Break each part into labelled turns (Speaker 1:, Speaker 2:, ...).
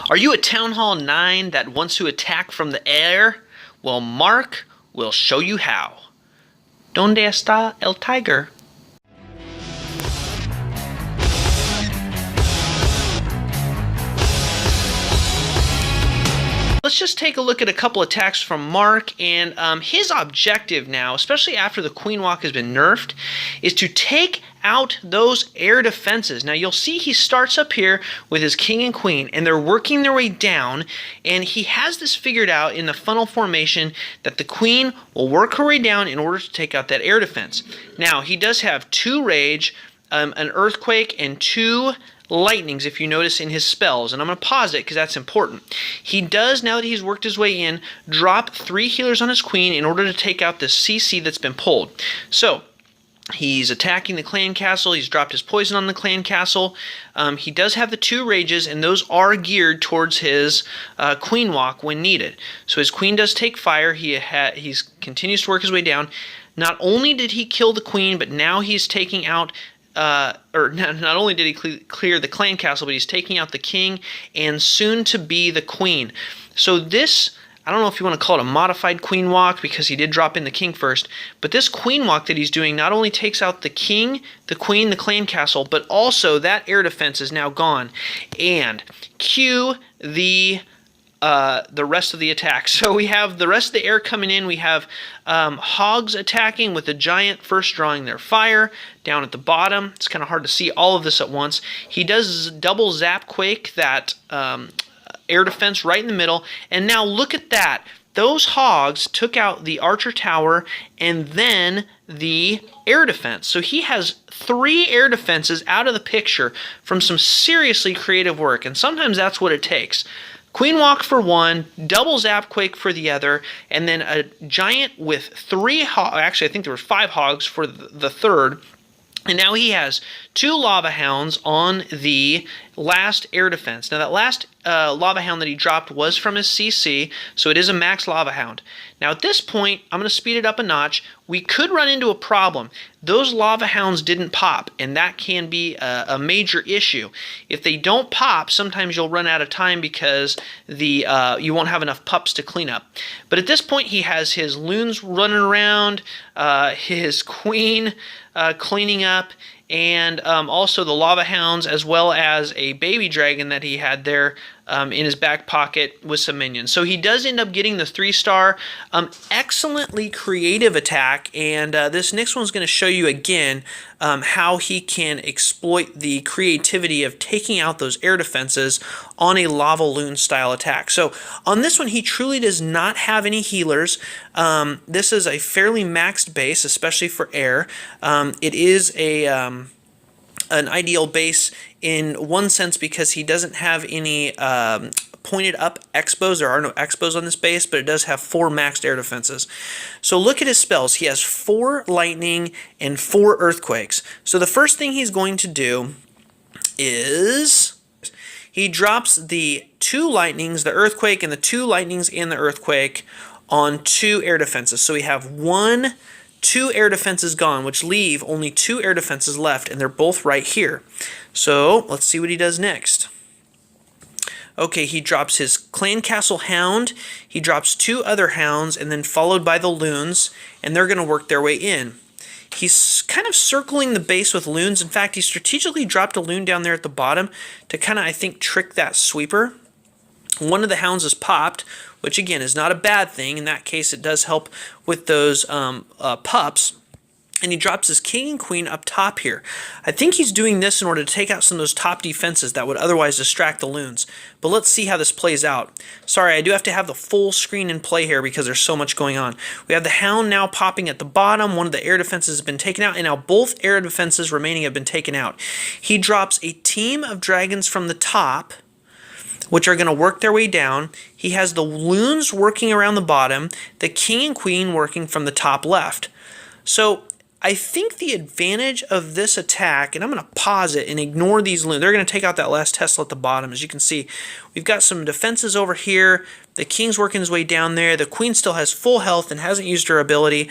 Speaker 1: Are you a Town Hall 9 that wants to attack from the air? Well, Mark will show you how. ¿Dónde está el tiger? Let's just take a look at a couple attacks from Mark, and his objective now, especially after the Queen Walk has been nerfed, is to take out those air defenses. Now you'll see he starts up here with his king and queen, and they're working their way down, and he has this figured out in the funnel formation that the queen will work her way down in order to take out that air defense. Now he does have 2 rage, an earthquake, and 2 lightnings, if you notice in his spells, and I'm going to pause it because that's important. He does, now that he's worked his way in, drop 3 healers on his queen in order to take out the CC that's been pulled. So he's attacking the clan castle. He's dropped his poison on the clan castle. He does have the 2 rages, and those are geared towards his queen walk when needed. So his queen does take fire. He continues to work his way down. Not only did he kill the queen, but now he's taking out not only did he clear the clan castle, but he's taking out the king and soon to be the queen. So this, I don't know if you want to call it a modified queen walk because he did drop in the king first, but this queen walk that he's doing not only takes out the king, the queen, the clan castle, but also that air defense is now gone. And cue the rest of the attack. So we have the rest of the air coming in. We have Hogs attacking with the giant first drawing their fire down at the bottom. It's kind of hard to see all of this at once. He does double zap Quake, that air defense right in the middle. And now look at that. Those Hogs took out the archer tower and then the air defense. So he has 3 air defenses out of the picture from some seriously creative work. And sometimes that's what it takes. Queen walk for 1, double zap Quake for the other, and then a giant with 3 hogs. Actually, I think there were 5 hogs for the third. And now he has 2 lava hounds on the last air defense. Now that last lava hound that he dropped was from his CC, so it is a max lava hound. Now at this point, I'm going to speed it up a notch. We could run into a problem. Those lava hounds didn't pop, and that can be a major issue. If they don't pop, sometimes you'll run out of time because you won't have enough pups to clean up. But at this point, he has his loons running around, his queen cleaning up, and also the lava hounds, as well as a baby dragon that he had there in his back pocket with some minions. So he does end up getting the 3-star. Excellently creative attack, and this next one's going to show you again how he can exploit the creativity of taking out those air defenses on a Lavaloon style attack. So on this one, he truly does not have any healers. This is a fairly maxed base, especially for air. It is an ideal base in one sense because he doesn't have any pointed up expos. There are no expos on this base, but it does have 4 maxed air defenses. So look at his spells. He has 4 lightning and 4 earthquakes. So the first thing he's going to do is he drops the 2 lightnings, the earthquake, and the 2 lightnings and the earthquake on 2 air defenses. So we have 2 air defenses gone, which leave only 2 air defenses left, and they're both right here. So let's see what he does next. Okay, he drops his clan castle hound, he drops 2 other hounds, and then followed by the loons, and they're going to work their way in. He's kind of circling the base with loons. In fact, he strategically dropped a loon down there at the bottom to kind of, I think, trick that sweeper. One of the hounds is popped, which again is not a bad thing. In that case, it does help with those pups. And he drops his king and queen up top here. I think he's doing this in order to take out some of those top defenses that would otherwise distract the loons. But let's see how this plays out. Sorry, I do have to have the full screen in play here because there's so much going on. We have the hound now popping at the bottom. One of the air defenses has been taken out, and now both air defenses remaining have been taken out. He drops a team of dragons from the top, which are going to work their way down. He has the loons working around the bottom, the king and queen working from the top left. So I think the advantage of this attack, and I'm going to pause it and ignore these loons. They're going to take out that last Tesla at the bottom. As you can see, we've got some defenses over here. The king's working his way down there. The queen still has full health and hasn't used her ability.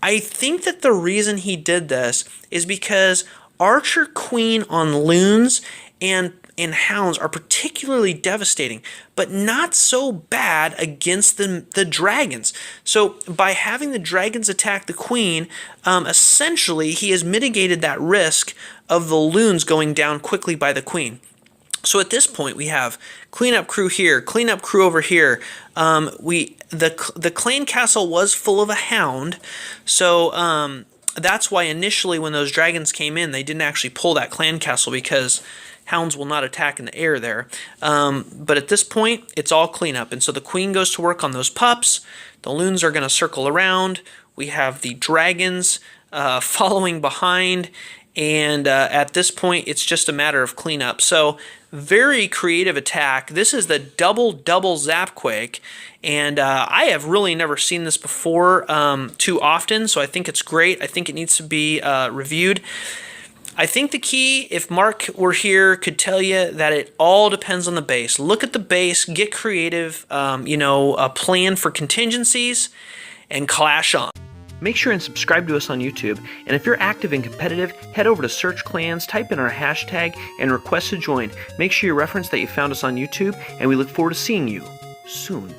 Speaker 1: I think that the reason he did this is because Archer Queen on loons and and hounds are particularly devastating, but not so bad against the dragons. So by having the dragons attack the queen, essentially he has mitigated that risk of the loons going down quickly by the queen. So at this point we have cleanup crew here, cleanup crew over here. The clan castle was full of a hound, so that's why initially when those dragons came in, they didn't actually pull that clan castle, because hounds will not attack in the air there. But at this point, it's all cleanup. And so the queen goes to work on those pups. The loons are going to circle around. We have the dragons following behind. And at this point, it's just a matter of cleanup. So very creative attack. This is the double zap Quake. And I have really never seen this before too often. So I think it's great. I think it needs to be reviewed. I think the key, if Mark were here, could tell you that it all depends on the base. Look at the base, get creative, plan for contingencies, and clash on. Make sure and subscribe to us on YouTube, and if you're active and competitive, head over to Search Clans, type in our hashtag, and request to join. Make sure you reference that you found us on YouTube, and we look forward to seeing you soon.